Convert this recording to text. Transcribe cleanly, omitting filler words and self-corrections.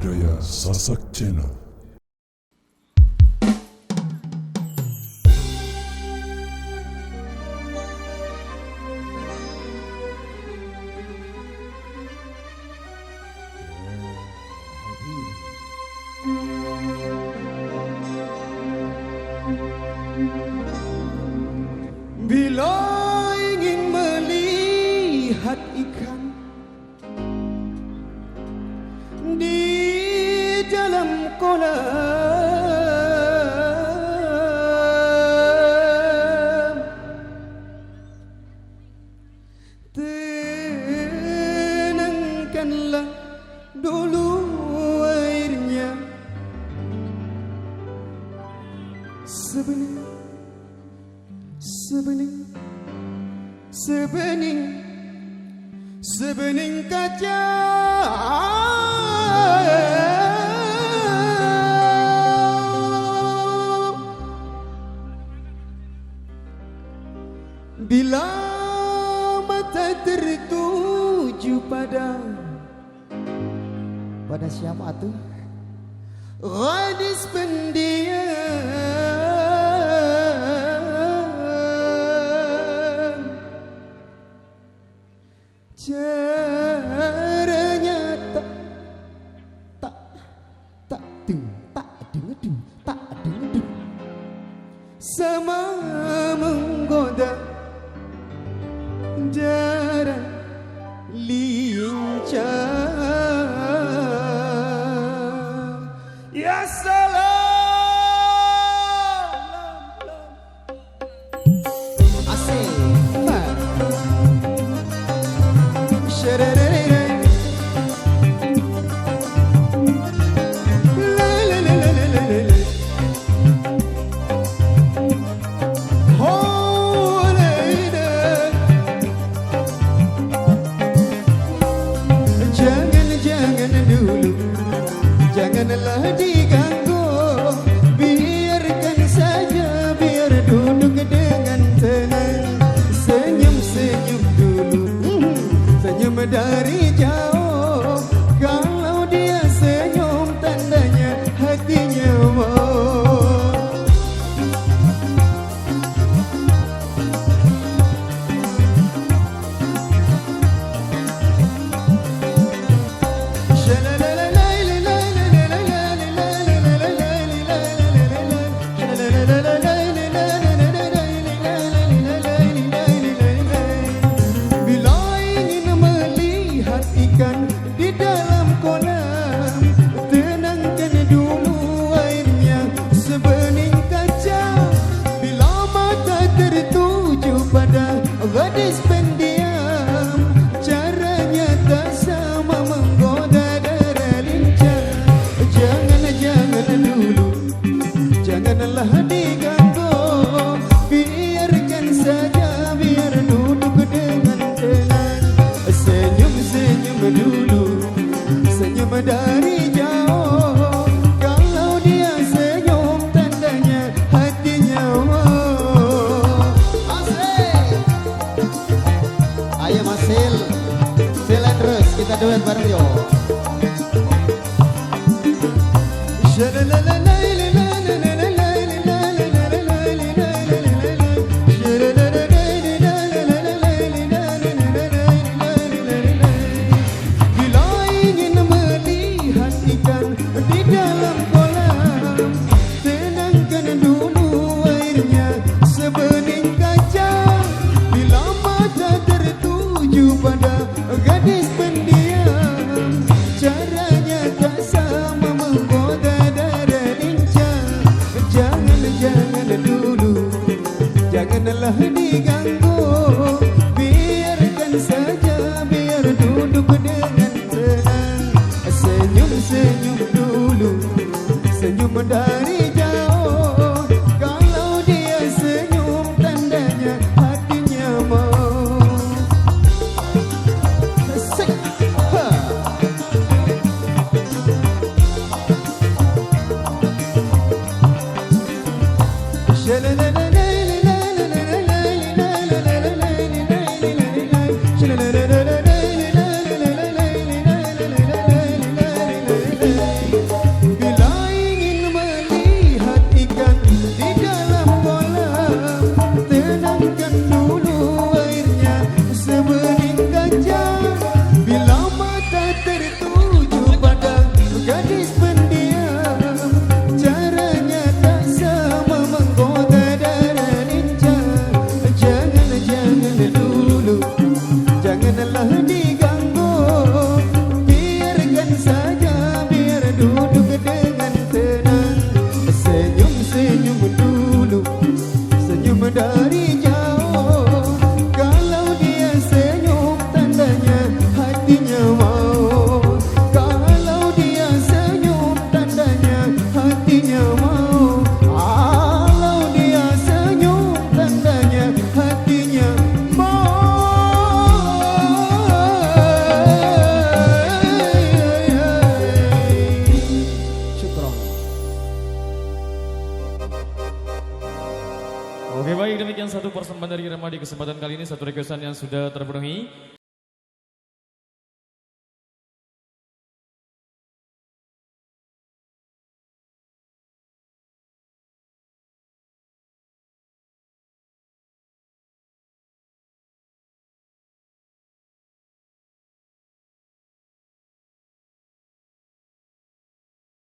Budaya Sasak Channel. Bila ingin melihat ikan di dalam kolam, tenangkanlah dulu airnya. Sebening kaca bila mata tertuju pada siapa tuh? Gadis pendiam, caranya tak deng sama menggoda darah lincah. Ya salam asik janganlah diganggu, biarkan saja, biar duduk dengan tenang. Senyum-senyum dulu, senyum dari jauh. Kalau dia senyum, tandanya hatinya mau. Di dalam kolam, tenangkan dulu airnya. Sebening kaca, bila mata tertuju pada gadis pendiam, caranya tak sama menggoda darah lincah. Jangan dulu, janganlah diganggu, biarkan saja, biar duduk dengan tenang. Senyum dulu, senyum dari jauh. Kalau dia senyum, tandanya hatinya mau. Asik. Ayo Masil, sila terus kita duet bareng yo. Di dalam kolam, tenangkan dulu airnya. Sebening kaca, bila mata tertuju pada gadis pendiam, caranya tak sama menggoda darah lincah. Jangan dulu, janganlah diganggu, biarkan saja, biar duduk dengan tenang. Senyum dulu, senyum dari jauh. Kalau dia senyum, tandanya hatinya mau. Oke baik, demikian satu persembahan dari Irma di kesempatan kali ini, satu requestan yang sudah terpenuhi.